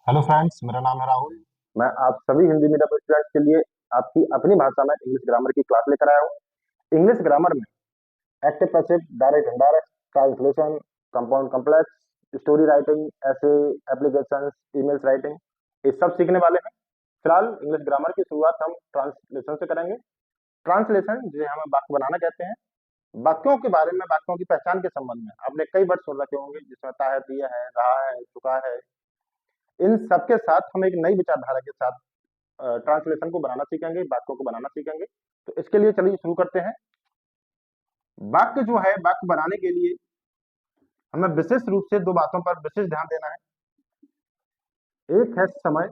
Hello friends, मेरा नाम है राहुल। मैं आप सभी हिंदी मीडियम स्टूडेंट्स के लिए आपकी अपनी भाषा में इंग्लिश ग्रामर की क्लास लेकर आया हूँ। इंग्लिश ग्रामर में active passive, direct indirect, translation, compound complex, story writing, ऐसे, एप्लीकेशंस, ईमेल्स राइटिंग, ये सब सीखने वाले हैं। फिलहाल इंग्लिश ग्रामर की शुरुआत हम ट्रांसलेशन से करेंगे। ट्रांसलेशन जिसे हम वाक्य बनाना कहते हैं। वाक्यों के बारे में, वाक्यों की पहचान के संबंध में आपने कई वर्ड सुन रखे होंगे, जिसमें ता है, पिया है, रहा है, चुका है। इन सबके साथ हम एक नई विचारधारा के साथ ट्रांसलेशन को बनाना सीखेंगे, वाक्यों को बनाना सीखेंगे। तो इसके लिए चलिए शुरू करते हैं। वाक्य जो है, वाक्य बनाने के लिए हमें विशेष रूप से दो बातों पर विशेष ध्यान देना है। एक है समय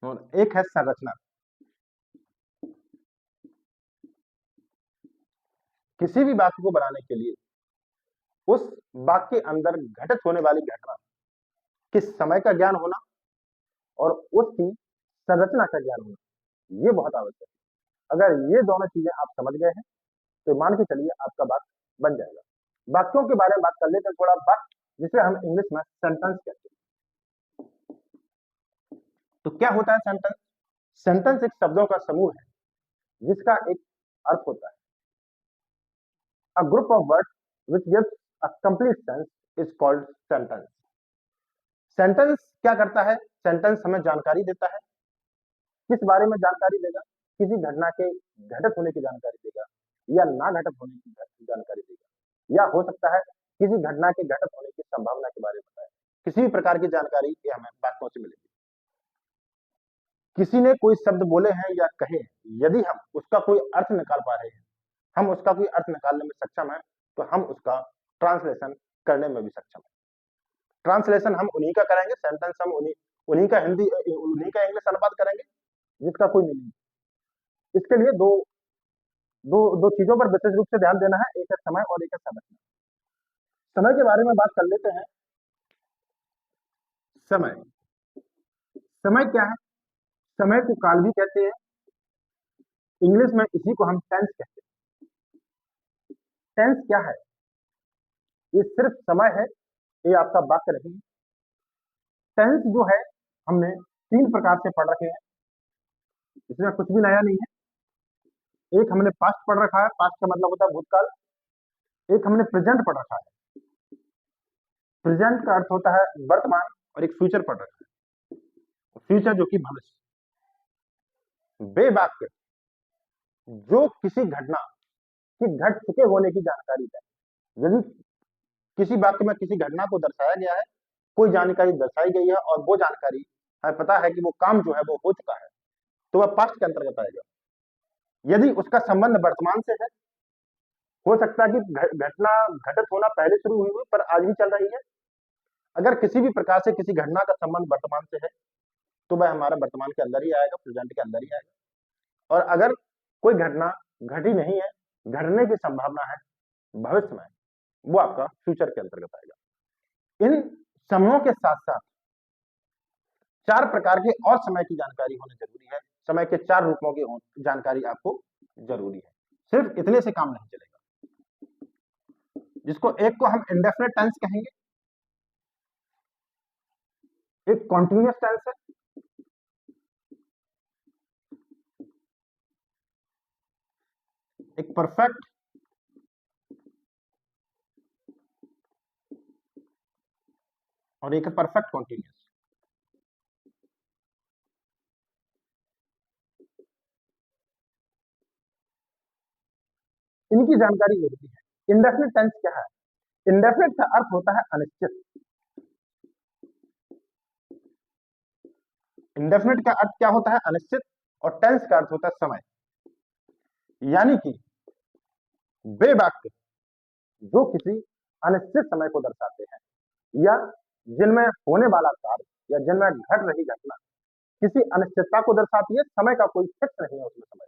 और एक है संरचना। किसी भी वाक्य को बनाने के लिए उस वाक्य के अंदर घटित होने वाली घटना के समय का ज्ञान होना और उसकी संरचना का ज्ञान होना, ये बहुत आवश्यक है। अगर ये दोनों चीजें आप समझ गए हैं तो मान के चलिए आपका वाक्य बन जाएगा। वाक्यों के बारे में बात कर लेते हैं थोड़ा। वाक्य जिसे हम इंग्लिश में सेंटेंस कहते हैं। तो क्या होता है सेंटेंस? सेंटेंस एक शब्दों का समूह है जिसका एक अर्थ होता है। A group of words which gives a complete sense is called sentence. Sentence क्या करता है? सेंटेंस हमें जानकारी देता है। किस बारे में जानकारी देगा? किसी घटना के घटित होने की जानकारी देगा या ना घटित होने की जानकारी देगा, या हो सकता है किसी घटना के घटित होने की संभावना के बारे में बताए। किसी भी प्रकार की जानकारी ये हमें वाक्यों से मिलेगी। किसी ने कोई शब्द बोले हैं या कहे हैं, यदि हम उसका कोई अर्थ निकाल पा रहे हैं, हम उसका कोई अर्थ निकालने में सक्षम है, तो हम उसका ट्रांसलेशन करने में भी सक्षम है। ट्रांसलेशन हम उन्हीं का करेंगे, सेंटेंस हम उन्हीं उन्हीं का हिंदी, उन्हीं का इंग्लिश अनुवाद करेंगे जिसका कोई मीनिंग। इसके लिए दो दो दो चीजों पर विशेष रूप से ध्यान देना है। एक है समय और एक है संरचना। समय के बारे में बात कर लेते हैं। समय समय क्या है? समय को काल भी कहते हैं। इंग्लिश में इसी को हम टेंस कहते हैं। टेंस क्या है? ये सिर्फ समय है, ये आपका वाक्य नहीं है। टेंस जो है, हमने तीन प्रकार से पढ़ रखे हैं। इसमें कुछ भी नया नहीं है। एक हमने पास्ट पढ़ रखा है, पास्ट का मतलब होता है भूतकाल। एक हमने प्रेजेंट पढ़ रखा है। प्रेजेंट का अर्थ होता है वर्तमान। और एक फ्यूचर पढ़ रखा है, फ्यूचर जो कि भविष्य। वे वाक्य जो किसी घटना की घट चुके होने की जानकारी है। यदि किसी वाक्य में किसी घटना को दर्शाया गया है, कोई जानकारी दर्शाई गई है और वो जानकारी हमें पता है कि वो काम जो है वो हो चुका है, तो वह पास्ट के अंतर्गत आएगा। यदि उसका संबंध वर्तमान से है, हो सकता है कि घटना घटित होना पहले शुरू हुई हो पर आज भी चल रही है। अगर किसी भी प्रकार से किसी घटना का संबंध वर्तमान से है, तो वह हमारा वर्तमान के अंदर ही आएगा, प्रेजेंट के अंदर ही आएगा। और अगर कोई घटना घटी नहीं है, घटने की संभावना है भविष्य में, वो आपका फ्यूचर के अंतर्गत आएगा। इन समूहों के साथ साथ चार प्रकार के और समय की जानकारी होनी जरूरी है। समय के चार रूपों की जानकारी आपको जरूरी है। सिर्फ इतने से काम नहीं चलेगा। जिसको एक को हम इंडेफिनिट टेंस कहेंगे, एक कॉन्टिन्यूअस टेंस है, एक परफेक्ट, और एक है परफेक्ट कॉन्टिन्यूअस। इनकी जानकारी जरूरी है। इंडेफिनिट टेंस क्या है? इंडेफिनिट का अर्थ होता है अनिश्चित। इंडेफिनिट का अर्थ क्या होता है? अनिश्चित। और टेंस का अर्थ होता है समय। यानी कि वे वाक्य जो किसी अनिश्चित समय को दर्शाते हैं, या जिनमें होने वाला कार्य या जिनमें घट रही घटना किसी अनिश्चितता को दर्शाती है। समय का कोई फिक्स नहीं है उसमें। समय,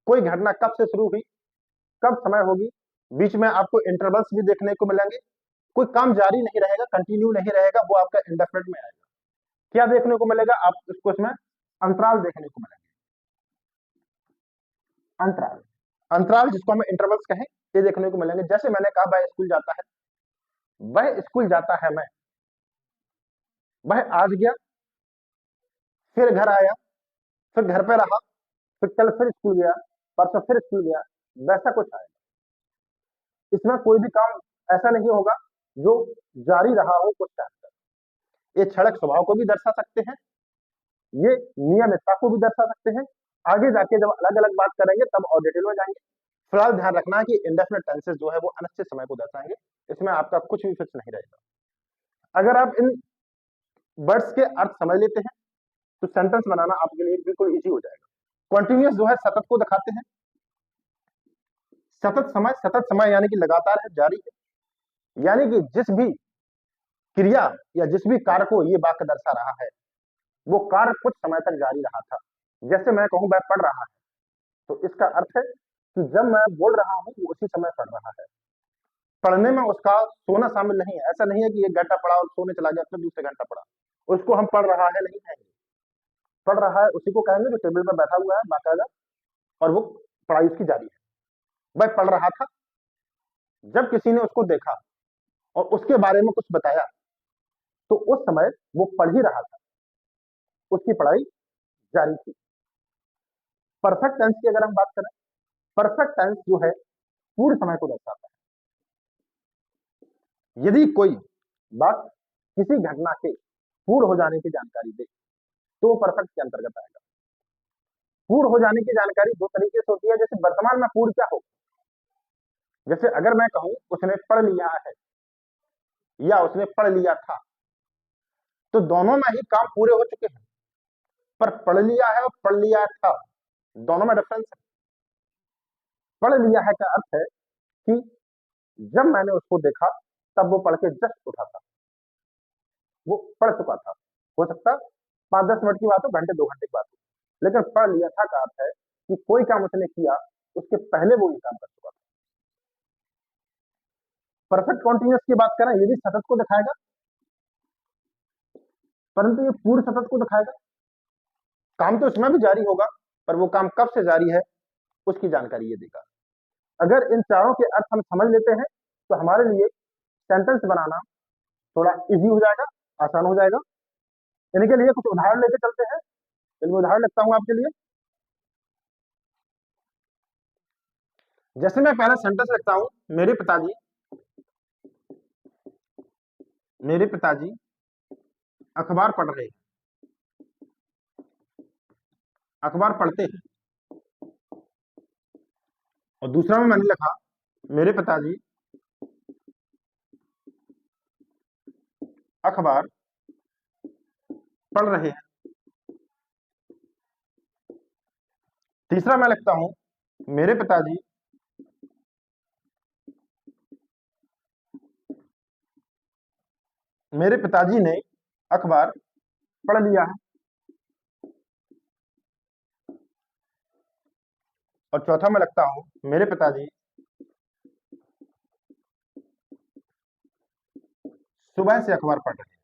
कोई घटना कब से शुरू हुई, कब समय होगी, बीच में आपको इंटरवल्स भी देखने को मिलेंगे। कोई काम जारी नहीं रहेगा, कंटिन्यू नहीं रहेगा, वो आपका इंडेफिनिट में आएगा। क्या देखने को मिलेगा? आप उसको इसमें अंतराल देखने को मिलेंगे। अंतराल, अंतराल जिसको हम इंटरवल्स कहें, ये देखने को मिलेंगे। जैसे मैंने कहा, वह स्कूल जाता है, वह स्कूल जाता है मैं, वह आज गया, फिर घर आया, फिर घर पे रहा, फिर कल फिर स्कूल गया, परसों फिर स्कूल गया, वैसा कुछ आएगा। इसमें कोई भी काम ऐसा नहीं होगा जो जारी रहा हो कुछ टाइम तक। ये क्षणिक स्वभाव को भी दर्शा सकते हैं, ये नियमितता को भी दर्शा सकते हैं। आगे जाके जब अलग अलग बात करेंगे तब और डिटेल में जाएंगे। फिलहाल ध्यान रखना है कि इंडेफिनिट टेंसेस जो है वो अनिश्चित समय को दर्शाएंगे, इसमें आपका कुछ भी फिक्स नहीं रहेगा। अगर आप इन वर्ड्स के अर्थ समझ लेते हैं तो सेंटेंस बनाना आपके लिए बिल्कुल इजी हो जाएगा। कॉन्टिन्यूअस जो है सतत को दिखाते हैं। सतत समय यानी कि लगातार है, जारी है, यानी कि जिस भी क्रिया या जिस भी कार्य को ये वाक्य दर्शा रहा है वो कार्य कुछ समय तक जारी रहा था। जैसे मैं कहूं वह पढ़ रहा है, तो इसका अर्थ है कि जब मैं बोल रहा हूं वो उसी समय पढ़ रहा है। पढ़ने में उसका सोना शामिल नहीं है। ऐसा नहीं है कि 1 घंटा पढ़ा और सोने चला गया फिर दूसरे घंटा पढ़ा, उसको हम पढ़ रहा है नहीं कहेंगे। पढ़ रहा है उसी को कहेंगे जो टेबल पर बैठा हुआ है बाकायदा और वो पढ़ाई उसकी जारी है। वह पढ़ रहा था, जब किसी ने उसको देखा और उसके बारे में कुछ बताया तो उस समय वो पढ़ ही रहा था, उसकी पढ़ाई जारी थी। परफेक्ट टेंस की अगर हम बात करें, परफेक्ट टेंस जो है पूर्ण समय को दर्शाता है। यदि कोई बात किसी घटना के पूर्ण हो जाने की जानकारी दे तो वो परफेक्ट के अंतर्गत आएगा। पूर्ण हो जाने की जानकारी दो तरीके से होती है। जैसे वर्तमान में पूर्ण क्या हो, जैसे अगर मैं कहूं उसने पढ़ लिया है या उसने पढ़ लिया था, तो दोनों में ही काम पूरे हो चुके हैं। पर पढ़ लिया है और पढ़ लिया था, दोनों में डिफरेंस है। पढ़ लिया है का अर्थ है कि जब मैंने उसको देखा तब वो पढ़ के जस्ट उठा था, वो पढ़ चुका था। हो सकता 5-10 मिनट की बात हो, घंटे 2 घंटे की बात हो, लेकिन पढ़ लिया था का अर्थ है कि कोई काम उसने किया उसके पहले वो ये काम कर चुका था। परफेक्ट कॉन्टिन्यूअस की बात करें, ये भी सतत को दिखाएगा, परंतु ये पूर्ण सतत को दिखाएगा। काम तो इसमें भी जारी होगा, पर वो काम कब से जारी है उसकी जानकारी ये देगा। अगर इन चारों के अर्थ हम समझ लेते हैं तो हमारे लिए सेंटेंस बनाना थोड़ा इजी हो जाएगा, आसान हो जाएगा। इनके लिए कुछ उदाहरण लेके चलते हैं। इनमें उदाहरण लिखता हूं आपके लिए। जैसे मैं पहला सेंटेंस लिखता हूं, मेरे पिताजी अखबार पढ़ रहे हैं, अखबार पढ़ते हैं। और दूसरा में मैंने लिखा मेरे पिताजी अखबार पढ़ रहे हैं। तीसरा मैं लिखता हूं मेरे पिताजी ने अखबार पढ़ लिया है। और चौथा मैं लिखता हूं मेरे पिताजी सुबह से अखबार पढ़ रहे हैं।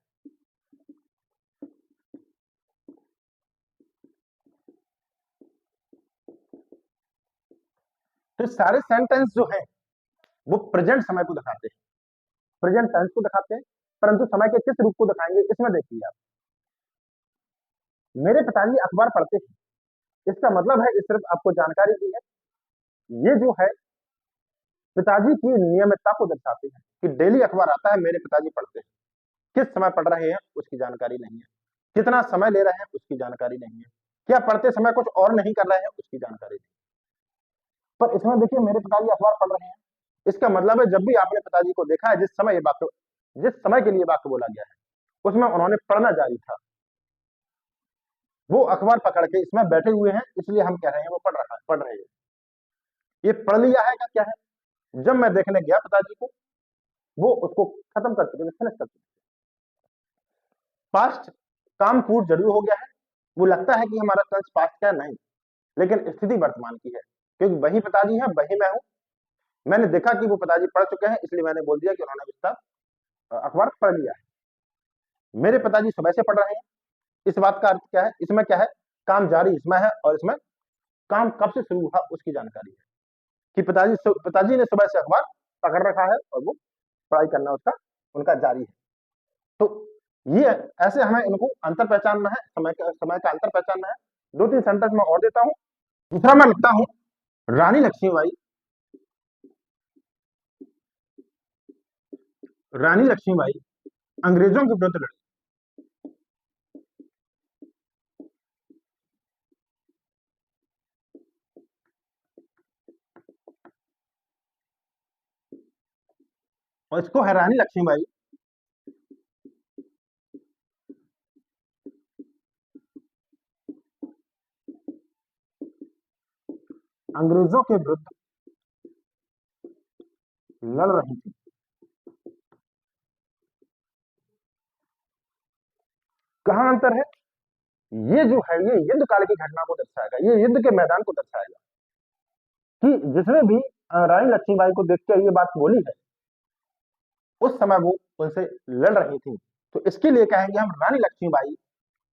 तो सारे सेंटेंस जो है वो प्रेजेंट समय को दिखाते हैं, प्रेजेंट टेंस को दिखाते हैं, परंतु समय के किस रूप को दिखाएंगे इसमें देखिए आप। मेरे पिताजी अखबार पढ़ते हैं, इसका मतलब है, इस सिर्फ आपको जानकारी दी है, ये जो है पिताजी की नियमितता को दर्शाते हैं कि डेली अखबार आता है, मेरे पिताजी पढ़ते हैं। किस समय पढ़ रहे हैं उसकी जानकारी नहीं है, कितना समय ले रहे हैं उसकी जानकारी नहीं है, क्या पढ़ते समय कुछ और नहीं कर रहे हैं उसकी जानकारी नहीं। पर इसमें देखिए मेरे पिताजी अखबार पढ़ रहे हैं, इसका मतलब है जब भी आपने पिताजी को देखा है, जिस समय के लिए वाक्य बोला गया है उसमें उन्होंने पढ़ना जारी था। वो अखबार पकड़ के इसमें बैठे हुए हैं, इसलिए हम कह रहे हैं वो पढ़ रहे हैं। ये पढ़ लिया है का क्या है, जब मैं देखने गया पिताजी को वो उसको खत्म कर चुके, फिनिश कर चुके। पास्ट काम पूर्ण जरूर हो गया है, वो लगता है कि हमारा टेंस पास्ट का नहीं, लेकिन स्थिति वर्तमान की है, क्योंकि वही पिताजी है, वही मैं हूं। मैंने देखा कि वो पिताजी पढ़ चुके हैं, इसलिए मैंने बोल दिया कि उन्होंने उसका अखबार पढ़ लिया है। मेरे पिताजी सुबह से पढ़ रहे हैं, इस बात का अर्थ क्या है, इसमें क्या है, काम जारी इसमें है और इसमें काम कब से शुरू हुआ उसकी जानकारी है कि पिताजी ने सुबह से अखबार पकड़ रखा है और वो पढ़ाई करना उसका उनका जारी है। तो ये ऐसे हमें इनको अंतर पहचानना है, समय का अंतर पहचानना है। 2-3 सेंटेंस मैं और देता हूं। दूसरा मैं लिखता हूं, रानी लक्ष्मीबाई, रानी लक्ष्मीबाई अंग्रेजों के विरुद्ध लड़ी। और इसको है रानी लक्ष्मीबाई अंग्रेजों के विरुद्ध लड़ रही थी। कहां अंतर है? ये जो है ये युद्ध काल की घटना को दर्शाएगा, ये युद्ध के मैदान को दर्शाएगा कि जिसने भी रानी लक्ष्मीबाई को देख के ये बात बोली है, उस समय वो उनसे लड़ रही थी। तो इसके लिए कहेंगे हम Rani Lakshmibai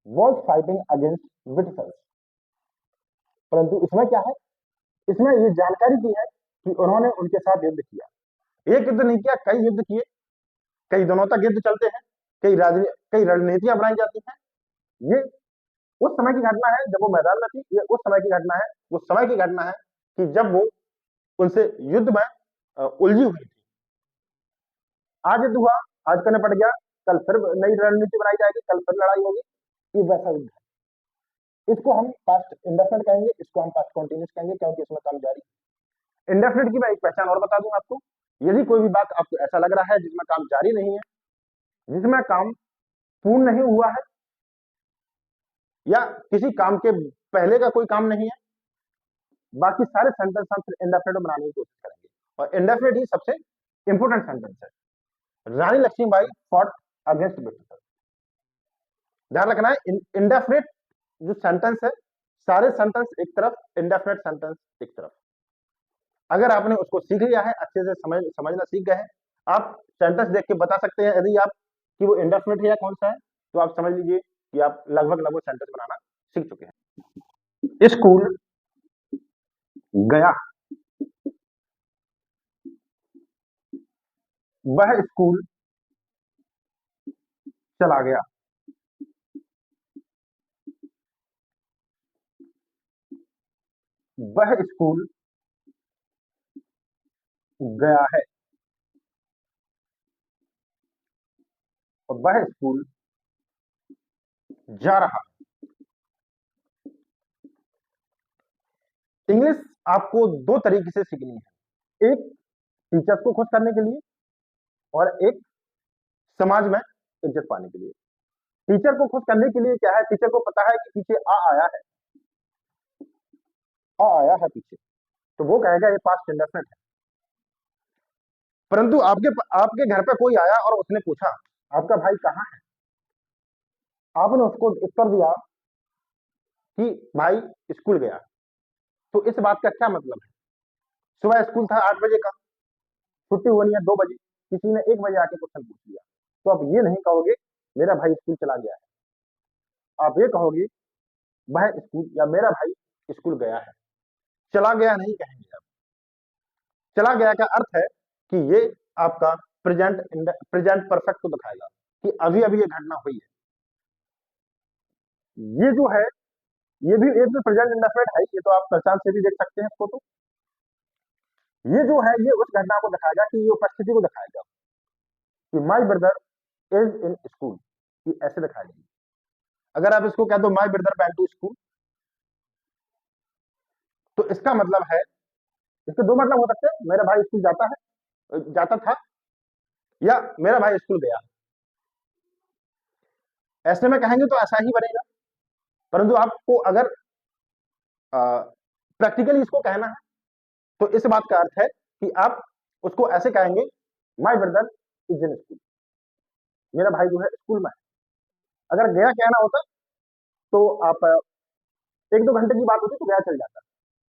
was fighting against Britishers. परंतु इसमें क्या है, इसमें ये जानकारी दी है कि उन्होंने उनके साथ युद्ध किया। एक युद्ध नहीं किया, कई युद्ध किए, कई दिनों तक युद्ध चलते हैं, कई रणनीतियां बनाई जाती हैं। ये उस समय की घटना है जब वो मैदान में थी, ये उस समय की घटना है, उस समय की घटना है कि जब वो उनसे युद्ध में उलझी हुई थी। आज युद्ध हुआ, आज करने पड़ गया, कल फिर नई रणनीति बनाई जाएगी, कल फिर लड़ाई होगी, ये वैसा युद्ध है। इसको हम पास्ट इंडेफिनिट कहेंगे, इसको हम पास्ट कंटिन्यूस कहेंगे, क्योंकि इसमें काम जारी। इंडेफिनिट की मैं एक पहचान और बता दूं आपको, यदि कोई भी बात आपको ऐसा लग रहा है जिसमें काम जारी नहीं है, जिसमें काम पूर्ण नहीं हुआ है, या किसी काम के पहले का कोई काम नहीं है, बाकी सारे सेंटेंस हम फिर इंडेफिनिट बनाने की कोशिश करेंगे, और इंडेफिनिट ही सबसे इंपोर्टेंट सेंटेंस है। रानी लक्ष्मीबाई फॉट अगेंस्ट ब्रिटिश। ध्यान रखना है, इंडेफिनिट जो सेंटेंस है, सारे सेंटेंस एक तरफ, इंडेफिनिट सेंटेंस एक तरफ। अगर आपने उसको सीख लिया है, अच्छे से समझना सीख गए हैं, आप सेंटेंस देख के बता सकते हैं यदि आप कि वो इंडेफिनिट है या कौन सा है, तो आप समझ लीजिए कि आप लगभग सेंटेंस बनाना सीख चुके हैं। स्कूल गया, वह स्कूल चला गया, वह स्कूल गया है, और वह स्कूल जा रहा। इंग्लिश आपको दो तरीके से सीखनी है, एक टीचर्स को खुश करने के लिए, और एक समाज में इज्जत पाने के लिए। टीचर को खुश करने के लिए क्या है, टीचर को पता है कि पीछे आ आया है, आ आया है पीछे, तो वो कहेगा ये पास्ट इंडेफिनिट है। परंतु आपके घर पे कोई आया और उसने पूछा आपका भाई कहाँ है, आपने उसको उत्तर दिया कि भाई स्कूल गया, तो इस बात का क्या मतलब है? सुबह स्कूल था 8 बजे का, छुट्टी होनी है 2 बजे, किसी ने 1 बजे आके क्वेश्चन पूछ लिया, तो आप ये नहीं कहोगे मेरा भाई स्कूल चला गया है, आप ये कहोगे वह स्कूल या मेरा भाई स्कूल गया है। चला गया नहीं कहेंगे आप। चला गया का अर्थ है कि ये आपका प्रेजेंट परफेक्ट को दिखाएगा कि अभी अभी ये घटना हुई है। ये जो है ये भी एक प्रेजेंट इंडेफिनिट है, ये तो आप पहचान से भी देख सकते हैं इसको। तो ये जो है ये उस घटना को दिखाएगा कि ये उपस्थिति को दिखाएगा कि my brother is in school, ये ऐसे दिखाएगा। अगर आप इसको कह दो my brother went to school, तो इसका मतलब है, इसके दो मतलब हो सकते हैं, मेरा भाई स्कूल जाता था, या मेरा भाई स्कूल गया। ऐसे में कहेंगे तो ऐसा ही बनेगा, परंतु आपको अगर प्रैक्टिकली इसको कहना है तो इस बात का अर्थ है कि आप उसको ऐसे कहेंगे my brother is in school, मेरा भाई जो है स्कूल में है। अगर गया कहना होता तो आप 1-2 घंटे की बात होती तो गया चल जाता,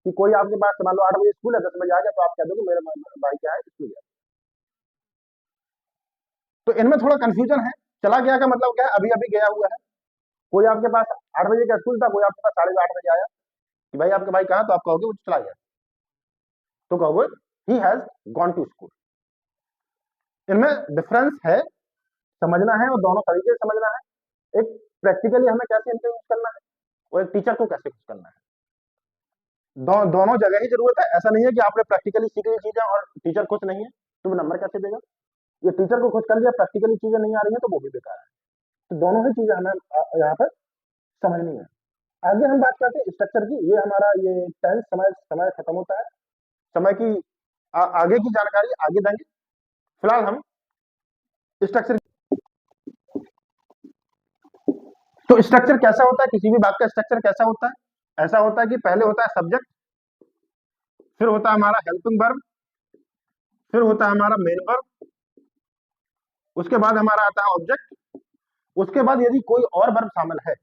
कि कोई आपके पास मान लो 8 बजे स्कूल है, 10 बजे आ गया, तो आप कह दोगे मेरा भाई क्या है स्कूल गया। तो इनमें थोड़ा कंफ्यूजन है। चला गया का मतलब क्या है, अभी अभी गया हुआ है। कोई आपके पास 8 बजे का स्कूल था, कोई आपके पास 8:30 बजे आया कि भाई आपके भाई कहाँ, तो आप कहोगे वो चला गया, तो कहोगे ही हैज गॉन टू स्कूल। इनमें डिफरेंस है समझना है और दोनों तरीके से समझना है। एक प्रैक्टिकली हमें कैसे इनको यूज करना है और एक टीचर को कैसे यूज करना है। दोनों जगह ही जरूरत है। ऐसा नहीं है कि आपने प्रैक्टिकली सीख ली चीजें और टीचर खुश नहीं है तो वो नंबर कैसे देगा। ये टीचर को खुश कर लिया, प्रैक्टिकली चीजें नहीं आ रही है तो वो भी बेकार है। तो दोनों ही चीजें हमें यहाँ पर समझनी है। आगे हम बात करते हैं स्ट्रक्चर की। ये हमारा ये टेंस समय समय खत्म होता है। समय की आगे की जानकारी आगे देंगे। फिलहाल हम स्ट्रक्चर। तो स्ट्रक्चर कैसा होता है, किसी भी वाक्य का स्ट्रक्चर कैसा होता है? ऐसा होता है कि पहले होता है सब्जेक्ट, फिर होता है हमारा हेल्पिंग वर्ब, फिर होता है हमारा मेन वर्ब, उसके बाद हमारा आता है ऑब्जेक्ट, उसके बाद यदि कोई और वर्ब शामिल है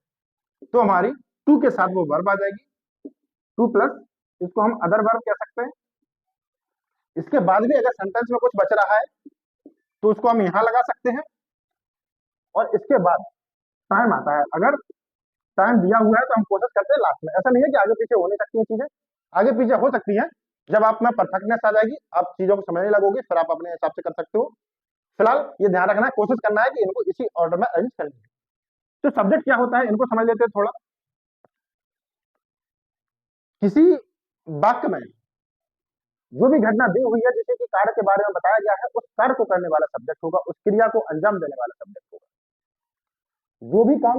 तो हमारी टू के साथ वो वर्ब आ जाएगी, टू प्लस इसको हम अदर वर्ब कह सकते हैं। इसके बाद भी अगर सेंटेंस में कुछ बच रहा है तो उसको हम यहां लगा सकते हैं। और इसके बाद टाइम आता है। अगर टाइम दिया हुआ है तो हम कोशिश करते हैं लास्ट में। ऐसा नहीं है कि आगे पीछे हो नहीं सकती हैं चीजें, आगे पीछे हो सकती हैं। जब आप में परफेक्टनेस आ जाएगी, आप चीजों को समझने लगोगे, फिर आप अपने हिसाब से कर सकते हो। फिलहाल ये ध्यान रखना है, कोशिश करना है कि इनको इसी ऑर्डर में अरेंज करनी है। तो सब्जेक्ट क्या होता है इनको समझ लेते हैं थोड़ा। किसी वाक्य में जो भी घटना दी हुई है, जैसे कि कार्य के बारे में बताया गया है, उस कार्य को करने वाला सब्जेक्ट होगा, उस क्रिया को अंजाम देने वाला सब्जेक्ट होगा। जो भी काम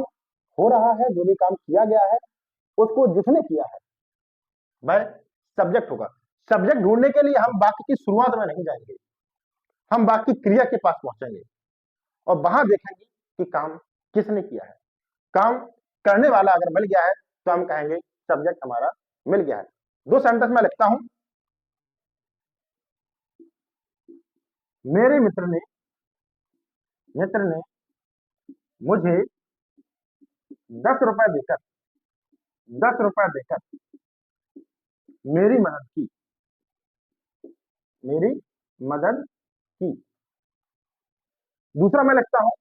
हो रहा है, जो भी काम किया गया है, उसको जिसने किया है वह सब्जेक्ट होगा। सब्जेक्ट ढूंढने के लिए हम वाक्य की शुरुआत में नहीं जाएंगे, हम वाक्य की क्रिया के पास पहुंचेंगे और वहां देखेंगे कि काम किसने किया है। काम करने वाला अगर मिल गया है तो हम कहेंगे सब्जेक्ट हमारा मिल गया है। दो सेंटेंस में लिखता हूं। मेरे मित्र ने मुझे 10 रुपए देकर 10 रुपए देकर मेरी मदद की, मेरी मदद की। दूसरा मैं लिखता हूं,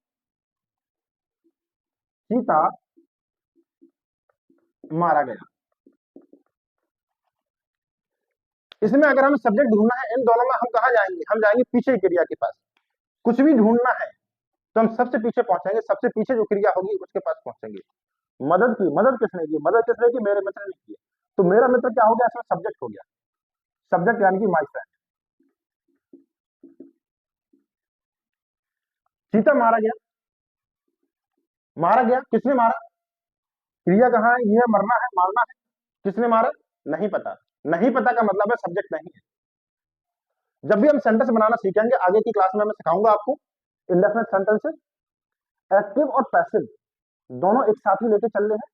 सीता मारा गया। इसमें अगर हमें सब्जेक्ट ढूंढना है, इन दोनों में हम कहा जाएंगे? हम जाएंगे पीछे की क्रिया के पास। कुछ भी ढूंढना है तो हम सबसे पीछे पहुंचेंगे, सबसे पीछे जो क्रिया होगी उसके पास पहुंचेंगे। मदद की, मदद किसने की? मदद किसने की? मेरे मित्र ने की। तो मेरा मित्र क्या हो गया? इसमें सब्जेक्ट हो गया, सब्जेक्ट यानी कि माय फ्रेंड। सीता मारा गया, मारा गया, किसने मारा? क्रिया कहाँ है? यह मरना है, मारना है। किसने मारा? नहीं पता। नहीं पता का मतलब है सब्जेक्ट नहीं है। जब भी हम सेंटेंस बनाना सीखेंगे, आगे की क्लास में मैं सिखाऊंगा आपको इंडेफिनिट सेंटेंसेस। एक्टिव और पैसिव दोनों एक साथ ही लेके चल रहे हैं,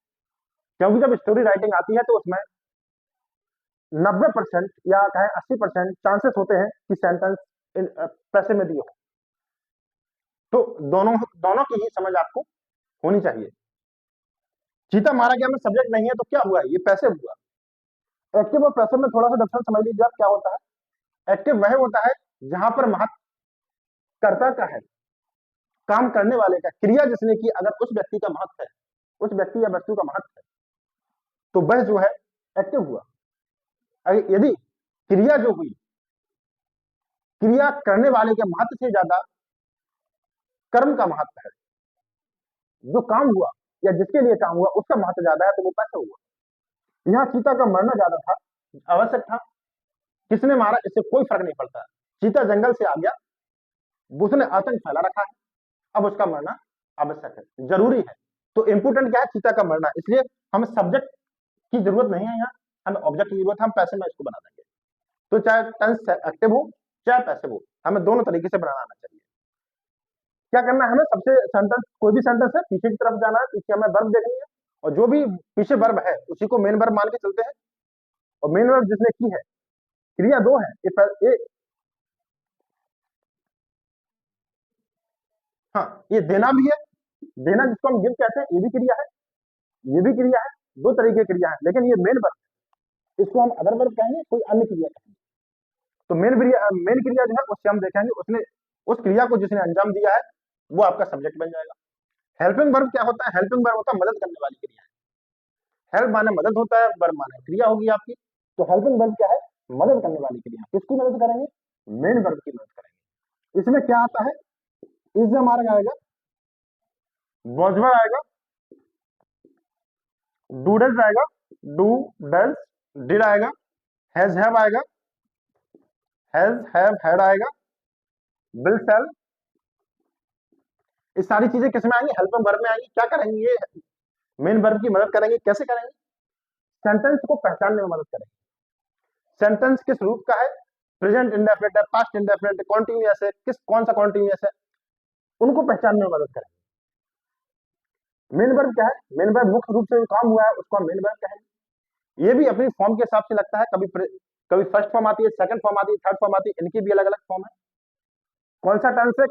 क्योंकि जब स्टोरी राइटिंग आती है तो उसमें 90% या कहें 80% चांसेस होते हैं कि सेंटेंस पैसिव में दिए हो। तो दोनों दोनों की ही समझ आपको होनी चाहिए। चीता मारा गया में सब्जेक्ट नहीं है तो क्या हुआ? ये पैसिव हुआ। एक्टिव और पैसिव में थोड़ा सा डिफरेंस समझ लीजिए आप क्या होता है। एक्टिव वह होता है जहां पर महत्व कर्ता का है, काम करने वाले का, क्रिया जिसने की अगर उस व्यक्ति का महत्व है, उस व्यक्ति या वस्तु का महत्व है, तो वह जो है एक्टिव हुआ। यदि क्रिया जो हुई, क्रिया करने वाले के महत्व से ज्यादा कर्म का महत्व है, जो काम हुआ या जिसके लिए काम हुआ उसका महत्व ज्यादा है, तो वो पैसे हुआ। यहाँ चीता का मरना ज्यादा था, आवश्यक था। किसने मारा इससे कोई फर्क नहीं पड़ता। चीता जंगल से आ गया, उसने आतंक फैला रखा है, अब उसका मरना आवश्यक है, जरूरी है। तो इंपोर्टेंट क्या है? चीता का मरना। इसलिए हमें सब्जेक्ट की जरूरत नहीं है, यहाँ हमें ऑब्जेक्ट की जरूरत है। हम पैसे में इसको बना देंगे। तो चाहे टेंस एक्टिव हो चाहे पैसिव हो, हमें दोनों तरीके से बनाना आना चाहिए। क्या करना है हमें? सबसे सेंटेंस, कोई भी सेंटेंस है, पीछे की तरफ जाना है, पीछे हमें वर्ब देखनी है और जो भी पीछे वर्ब है उसी को मेन वर्ब मान के चलते हैं। और मेन वर्ब जिसने की है, क्रिया दो है, हाँ, ये देना भी है। देना जिसको हम गिव कहते हैं, ये भी क्रिया है, ये भी क्रिया है। दो तरीके की क्रिया है, लेकिन ये मेन वर्ब, इसको हम अदर वर्ब कहेंगे, कोई अन्य क्रिया कहेंगे। तो मेन क्रिया जो है उससे हम देखेंगे, उसने उस क्रिया को जिसने अंजाम दिया है वो आपका सब्जेक्ट बन जाएगा। हेल्पिंग वर्ब क्या होता है? हेल्पिंग वर्ब होता है मदद करने वाली क्रिया। हेल्प माने मदद होता है, वर्ब माने क्रिया होगी आपकी। तो हेल्पिंग वर्ब क्या है? मदद करने वाली क्रिया। किसकी मदद करेंगे? मेन वर्ब की मदद करेंगे। इसमें क्या आता है? इज हमारा आएगा, वॉजवर आएगा, डू डज आएगा, डू डज, डिड आएगा, हैज हैव आएगा, हैज हैव हैड आएगा, विल शैल। ये सारी चीजें किस में आएंगी? हेल्प वर्ब में आएंगी। क्या करेंगे? ये मेन वर्ब की मदद करेंगे। कैसे करेंगे? सेंटेंस को पहचानने में मदद करेंगे। सेंटेंस किस रूप का है? प्रेजेंट इंडेफिनिट है, पास्ट इंडेफिनिट है, कॉन्टिन्यूअस है, कौन सा कॉन्टिन्यूअस है, उनको पहचानने में मदद करेंगे। मेन वर्ब क्या है? मेन वर्ब मुख्य रूप से जो काम हुआ है उसको हम मेन वर्ब कहेंगे। ये भी अपनी फॉर्म के हिसाब से लगता है, कभी कभी फर्स्ट फॉर्म आती है, सेकंड फॉर्म आती है, थर्ड फॉर्म आती है, इनकी भी अलग अलग फॉर्म है। कौन सा टेंस है,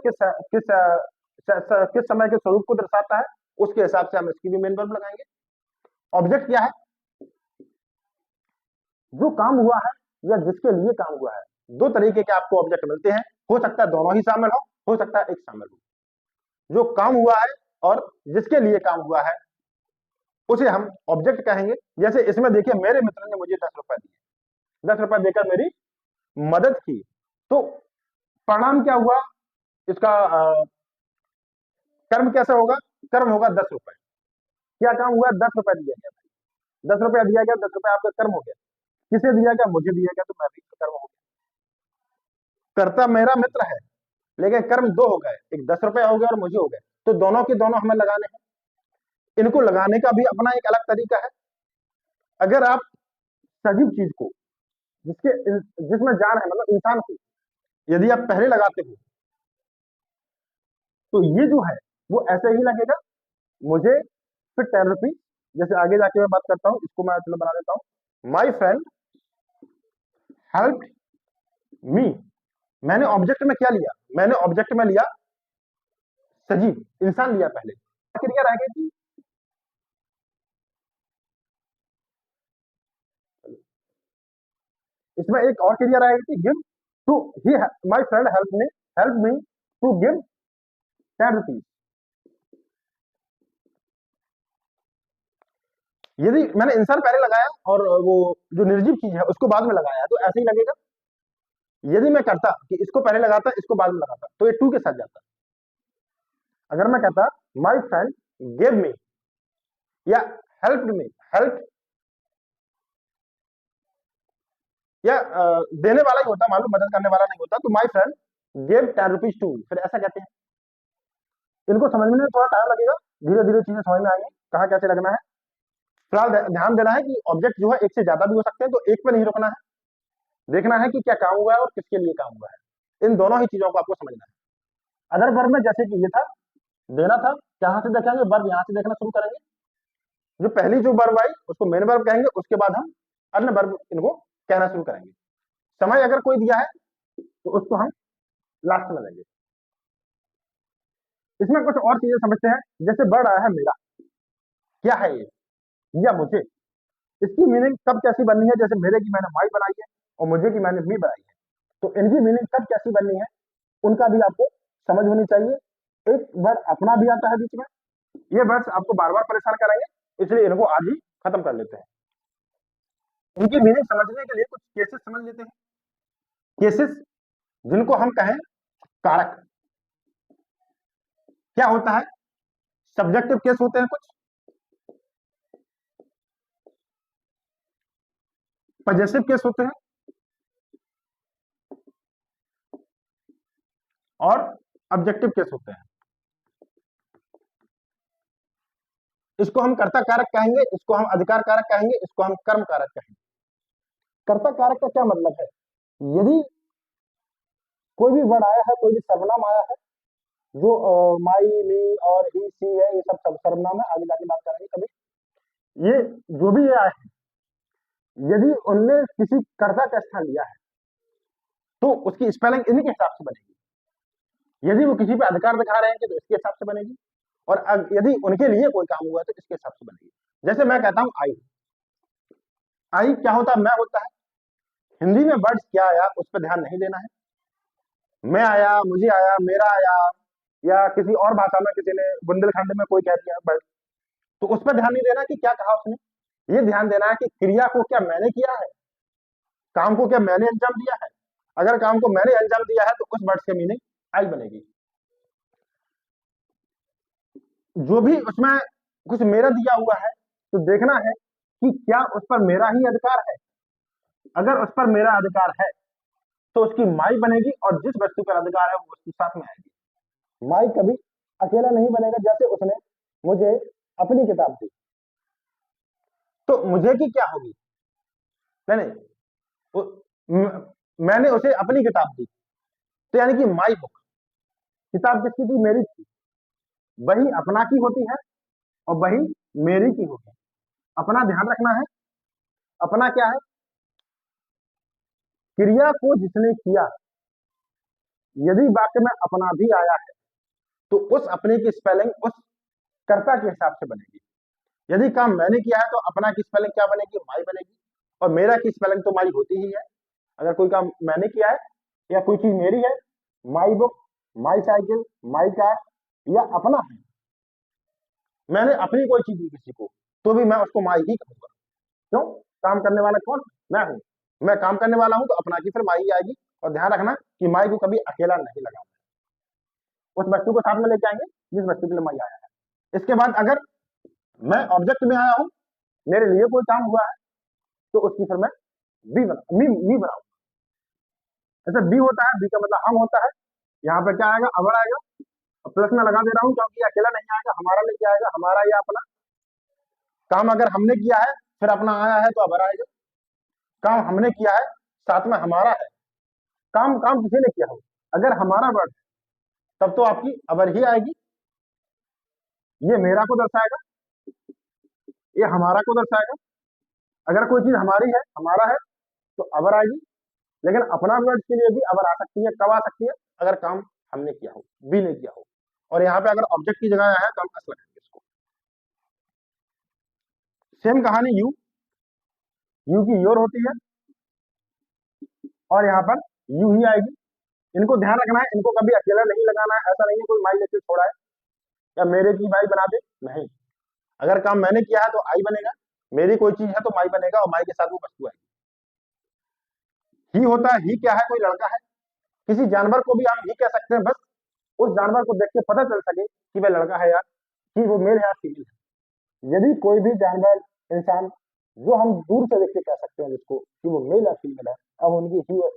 किस समय के स्वरूप को दर्शाता है, उसके हिसाब से हम इसकी भी मेन वर्ब लगाएंगे। ऑब्जेक्ट क्या है? जो काम हुआ है या जिसके लिए काम हुआ है। दो तरीके के आपको ऑब्जेक्ट मिलते हैं, हो सकता है दोनों ही शामिल हो सकता है एक शामिल हो। जो काम हुआ है और जिसके लिए काम हुआ है उसे हम ऑब्जेक्ट कहेंगे। जैसे इसमें देखिए, मेरे मित्र ने मुझे 10 रुपए दिए, 10 रुपए देकर मेरी मदद की, तो परिणाम क्या हुआ इसका? कर्म कैसा होगा? कर्म होगा 10 रुपए। क्या काम हुआ? 10 रुपए दिया गया, 10 रुपया दिया गया, 10 रुपए आपका कर्म हो गया। किसे दिया गया? मुझे दिया गया, तो मैं भी कर्म हो गया। कर्ता मेरा मित्र है, लेकिन कर्म दो हो गए, एक 10 रुपए हो गए और मुझे हो गए, तो दोनों के दोनों हमें लगाने हैं। इनको लगाने का भी अपना एक अलग तरीका है। अगर आप सजीव चीज को, जिसके जिसमें जान है, मतलब इंसान को यदि आप पहले लगाते हो तो ये जो है वो ऐसे ही लगेगा, मुझे, फिर 10 रुपीज। जैसे आगे जाके मैं बात करता हूँ, इसको मैं चलो बना देता हूँ। माई फ्रेंड हेल्प मी। मैंने ऑब्जेक्ट में क्या लिया? मैंने ऑब्जेक्ट में लिया सजीव इंसान लिया पहले। क्रिया रह गई थी, इसमें एक और क्रिया रह गई थी, give. To he, my friend help me to give 10 rupees. यदि मैंने इंसान पहले लगाया और वो जो निर्जीव चीज है उसको बाद में लगाया, तो ऐसे ही लगेगा। यदि मैं करता कि इसको पहले लगाता, इसको बाद में लगाता, तो ये टू के साथ जाता। अगर मैं कहता माई फ्रेंड गेव मी या हेल्प मी, हेल्प या देने वाला ही होता, मालूम मदद करने वाला नहीं होता, तो my friend gave 10 rupees to, फिर ऐसा कहते हैं। इनको समझने में थोड़ा टाइम लगेगा, धीरे धीरे चीजें समझ में आएंगी कहाँ कैसे लगना है। फिलहाल ध्यान देना है कि ऑब्जेक्ट जो है एक से ज्यादा भी हो सकते हैं, तो एक पे नहीं रुकना है। देखना है कि क्या काम हुआ है और किसके लिए काम हुआ है। इन दोनों ही चीजों को आपको समझना है। अदर वर्ब में जैसे कि ये था, देना था, कहां से देखेंगे? वर्ब यहां से देखना शुरू करेंगे। जो पहली जो वर्ब आई उसको मेन वर्ब कहेंगे, उसके बाद हम अन्य वर्ब इनको कहना शुरू करेंगे। समय अगर कोई दिया है तो उसको हम लास्ट में लेंगे। इसमें कुछ और चीजें समझते हैं। जैसे वर्ड आया है मेरा, क्या है ये? या मुझे। इसकी मीनिंग कब कैसी बननी है? जैसे मेरे की मैंने माई बनाई है और मुझे की मैंने मी बनाई है, तो इनकी मीनिंग कब कैसी बननी है उनका भी आपको समझ होनी चाहिए। एक वर्ड अपना भी आता है बीच में, ये वर्ड्स आपको बार बार परेशान करेंगे, इसलिए इनको आज ही खत्म कर लेते हैं। इनकी मीनिंग समझने के लिए कुछ केसेस समझ लेते हैं। केसेस जिनको हम कहें कारक। क्या होता है? सब्जेक्टिव केस होते हैं कुछ, पजेसिव केस होते हैं और ऑब्जेक्टिव केस होते हैं। इसको हम कर्ता कारक कहेंगे, इसको हम अधिकार कारक कहेंगे, इसको हम कर्म कारक कहेंगे। कर्ता कारक का क्या मतलब है? यदि कोई भी वर्ड आया है, कोई भी सर्वनाम आया है, जो माई मी और ही सी है, ये सब सर्वनाम है, आगे जाके बात करेंगे कभी। ये जो भी ये आए हैं, यदि उनने किसी कर्ता का स्थान लिया है तो उसकी स्पेलिंग इन्हीं के हिसाब से बनेगी। यदि वो किसी पे अधिकार दिखा रहे हैं तो इसके हिसाब से बनेगी, और यदि उनके लिए कोई काम हुआ है तो इसके हिसाब से बनेगी। जैसे मैं कहता हूं आई, आई क्या होता है? मैं होता है। हिंदी में वर्ड्स क्या आया उस पर ध्यान नहीं देना है। मैं आया, मुझे आया, मेरा आया, या किसी और भाषा में किसी ने बुंदेलखंड में कोई कह दिया वर्ड, तो उस पर ध्यान नहीं देना कि क्या कहा उसने। ये ध्यान देना है कि क्रिया को क्या मैंने किया है, काम को क्या मैंने अंजाम दिया है। अगर काम को मैंने अंजाम दिया है तो उस वर्ड से मीनिंग आई बनेगी। जो भी उसमें कुछ मेरा दिया हुआ है तो देखना है कि क्या उस पर मेरा ही अधिकार है। अगर उस पर मेरा अधिकार है तो उसकी माई बनेगी, और जिस वस्तु पर अधिकार है वो वस्तु साथ में आएगी। माई कभी अकेला नहीं बनेगा। जैसे उसने मुझे अपनी किताब दी तो मुझे की क्या होगी? नहीं नहीं, मैंने उसे अपनी किताब दी, तो यानी कि माई बुक। किताब किसकी थी? मेरी थी। वही अपना की होती है और वही मेरी की होगी। अपना ध्यान रखना है। अपना क्या है? क्रिया को जिसने किया। यदि वाक्य में अपना भी आया है तो उस अपने की स्पेलिंग उस कर्ता के हिसाब से बनेगी। यदि काम मैंने किया है तो अपना की स्पेलिंग क्या बनेगी? माई बनेगी। और मेरा की स्पेलिंग तो माई होती ही है। अगर कोई काम मैंने किया है या कोई चीज मेरी है, my book, my cycle, my car, या अपना है, मैंने अपनी कोई चीज दी किसी को, तो भी मैं उसको माई ही कहूंगा। क्यों? काम करने वाला कौन? मैं हूं। मैं काम करने वाला हूं तो अपना की फिर माई आएगी। और ध्यान रखना कि माई को कभी अकेला नहीं लगाना। उस वस्तु को साथ में लेके आएंगे जिस वस्तु के लिए माई आया है। इसके बाद अगर मैं ऑब्जेक्ट में आया हूं, मेरे लिए कोई काम हुआ है, तो उसकी फिर मैं मी बनाऊंगा। जैसे बी होता है, बी का मतलब हम होता है। यहाँ पे क्या आएगा? अवर आएगा। और प्लस में लगा दे रहा हूँ क्योंकि अकेला नहीं आएगा, हमारा लेके आएगा, हमारा या अपना। काम अगर हमने किया है फिर अपना आया है तो अवर आएगा। काम हमने किया है साथ में हमारा है। काम काम किसी ने किया हो, अगर हमारा वर्ड तब तो आपकी अवर ही आएगी। ये मेरा को दर्शाएगा, ये हमारा को दर्शाएगा। अगर कोई चीज हमारी है, हमारा है, तो अवर आएगी। लेकिन अपना वर्ड के लिए भी अवर आ सकती है। कब आ सकती है? अगर काम हमने किया हो, बी ने किया हो। और यहाँ पे अगर ऑब्जेक्ट की जगह आया है तो हम एस लगाएंगे इसको। सेम कहानी यू। यू की योर होती है और यहाँ पर यू ही आएगी। इनको ध्यान रखना है, इनको कभी अकेला नहीं लगाना है। ऐसा नहीं है कोई माई लेके छोड़ा है या मेरे की माई बना दे, नहीं। अगर काम मैंने किया है तो आई बनेगा, मेरी कोई चीज है तो माई बनेगा, और माई के साथ वो वस्तु आएगी। ही होता है, ही क्या है? कोई लड़का है। किसी जानवर को भी हम ही कह सकते हैं, बस उस जानवर को देख के पता चल सके कि वह लड़का है या कि वो मेल है या फीमेल है। यदि कोई भी जानवर, इंसान, जो हम दूर से देख के कह सकते हैं जिसको कि वो मेल या फीमेल है, अब उनकी ही और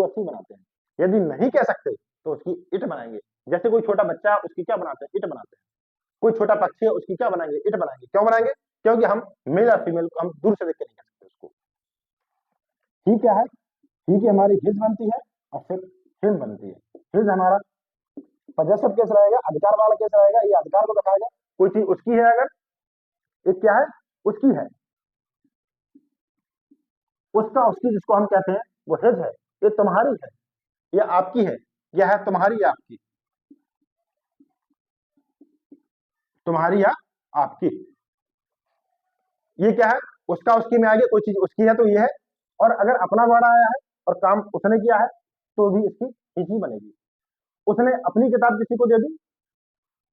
सी बनाते हैं। यदि नहीं कह सकते तो उसकी इट बनाएंगे। जैसे कोई छोटा बच्चा है, उसकी क्या बनाते हैं? इट बनाते हैं। कोई छोटा पक्षी है, उसकी क्या बनाएंगे? इट बनाएंगे। क्यों बनाएंगे? क्योंकि हम मेल या फीमेल को हम दूर से देख के नहीं कह सकते उसको। ही क्या है? ही की हमारी हिज बनती है और फिर हिम बनती है। हिज हमारा पजेसिव केस रहेगा, अधिकार वाला केस रहेगा, ये अधिकार को दिखाएगा। कोई चीज उसकी है अगर, एक क्या है? उसकी है। उसका, उसकी जिसको हम कहते हैं वो हिज है। ये तुम्हारी है, ये आपकी है। यह है तुम्हारी या आपकी, तुम्हारी या आपकी। ये क्या है? उसका उसकी में आ गया। कोई चीज उसकी है तो ये है। और अगर अपना वर्ड आया है और काम उसने किया है तो भी इसकी हिज ही बनेगी। उसने अपनी किताब किसी को दे दी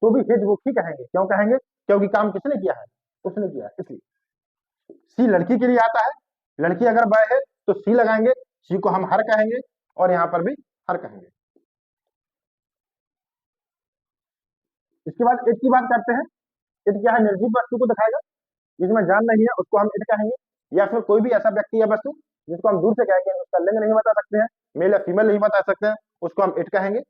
तो भी हिज बुक ही कहेंगे। क्यों कहेंगे? क्योंकि काम किसने किया है? उसने किया है, इसलिए। सी लड़की के लिए आता है। लड़की अगर बॉय है तो सी लगाएंगे, सी को हम हर कहेंगे और यहाँ पर भी हर कहेंगे। इसके बाद इट की बात करते हैं। इट क्या है? निर्जीव वस्तु को दिखाएगा। जिसमें जान नहीं है उसको हम इट कहेंगे। या फिर कोई भी ऐसा व्यक्ति या वस्तु जिसको हम दूर से कहेंगे, उसका लिंग नहीं बता सकते हैं, मेल या फीमेल नहीं बता सकते हैं, उसको हम इट कहेंगे।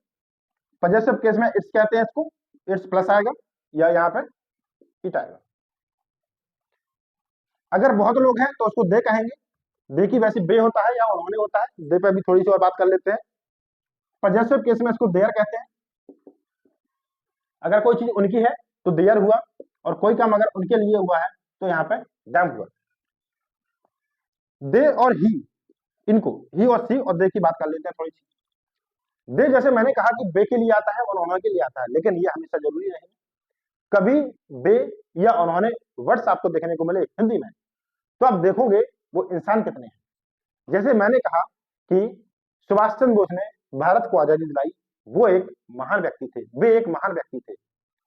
पजेसिव केस में इट्स कहते हैं इसको। इट्स प्लस आएगा या यहाँ पे इट आएगा। अगर बहुत लोग हैं तो उसको दे कहेंगे। दे की वैसे बे होता है या उन्होंने होता है। दे पे भी थोड़ी सी और बात कर लेते हैं। पजेसिव केस में इसको देयर कहते हैं। अगर कोई चीज उनकी है तो देयर हुआ, और कोई काम अगर उनके लिए हुआ है तो यहाँ पे डैम हुआ। दे और ही, इनको ही और सी और दे की बात कर लेते हैं थोड़ी सी। दे जैसे मैंने कहा कि बे के लिए आता है और उन्होंने के लिए आता है, लेकिन ये हमेशा जरूरी नहीं। कभी बे या उन्होंने वर्ड्स आपको देखने को मिले हिंदी में तो आप देखोगे वो इंसान कितने हैं। जैसे मैंने कहा कि सुभाष चंद्र बोस ने भारत को आजादी दिलाई, वो एक महान व्यक्ति थे, वे एक महान व्यक्ति थे।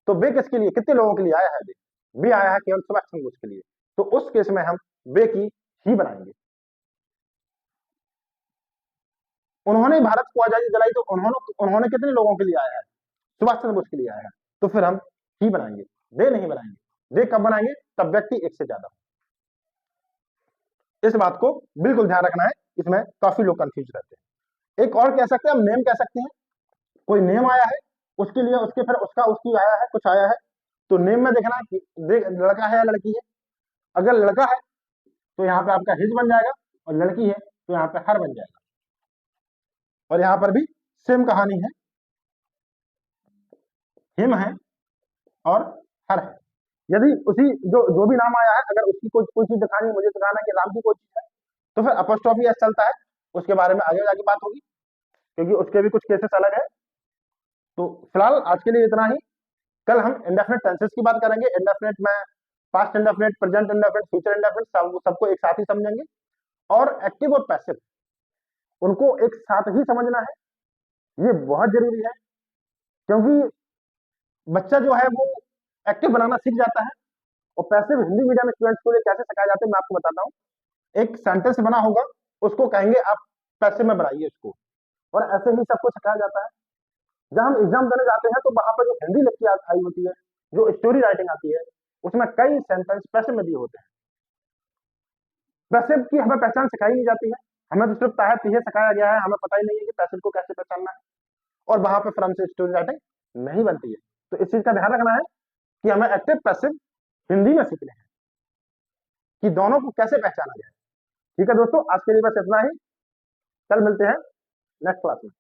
तो वे किसके लिए, कितने लोगों के लिए आया है? वे आया है केवल सुभाष चंद्र बोस के लिए। तो उस केस में हम वे की ही बनाएंगे। उन्होंने भारत को आजादी दिलाई तो उन्होंने उन्होंने कितने लोगों के लिए आया है? सुभाष चंद्र बोस के लिए आया है, तो फिर हम ही बनाएंगे। दे नहीं बनाएंगे। दे कब बनाएंगे? तब व्यक्ति एक से ज्यादा हो। इस बात को बिल्कुल ध्यान रखना है, इसमें काफी लोग कंफ्यूज रहते हैं। एक और कह सकते हैं हम, नेम कह सकते हैं। कोई नेम आया है, उसके लिए उसके फिर उसका उसकी आया है, कुछ आया है, तो नेम में देखना कि लड़का है या लड़की है। अगर लड़का है तो यहाँ पे आपका हिज बन जाएगा, और लड़की है तो यहाँ पे हर बन जाएगा। और यहाँ पर भी सेम कहानी है, हिम है और हर है। यदि उसी जो भी नाम आया है, अगर उसकी कोई चीज दिखानी है, मुझे दिखाना है कि राम की कोई चीज है, तो फिर अपॉस्ट्रोफी एस चलता है। उसके बारे में आगे जाके बात होगी, क्योंकि उसके भी कुछ केसेस अलग है। तो फिलहाल आज के लिए इतना ही। कल हम इंडेफिनिट टेंसेस की बात करेंगे। इंडेफिनिट में past indefinite, present indefinite, future indefinite, सबको एक साथ ही समझेंगे। और एक्टिव और पैसिव, उनको एक साथ ही समझना है, ये बहुत जरूरी है। क्योंकि बच्चा जो है वो एक्टिव बनाना सीख जाता है। और पैसिव हिंदी मीडियम स्टूडेंट्स को लिए कैसे सिखाया जाता है, मैं आपको बताता हूँ। एक सेंटेंस बना होगा, उसको कहेंगे आप पैसिव में बनाइए उसको, और ऐसे ही सबको सिखाया जाता है। जब हम एग्जाम देने जाते हैं तो वहां पर जो हिंदी लिख के आई होती है, जो स्टोरी राइटिंग आती है, उसमें कई सेंटेंस पैसिव में दिए होते हैं। पैसिव की हमें पहचान सिखाई नहीं जाती है, हमें तो सिर्फ ताहत ये सिखाया गया है, हमें पता ही नहीं है कि पैसिव को कैसे पहचानना है। और वहां पर फिर हमसे स्टोरी राइटिंग नहीं बनती है। तो इस चीज का ध्यान रखना है कि हमें एक्टिव पैसिव हिंदी में सीखने हैं, कि दोनों को कैसे पहचाना जाए। ठीक है दोस्तों, आज के लिए बस इतना ही। कल मिलते हैं नेक्स्ट क्लास में।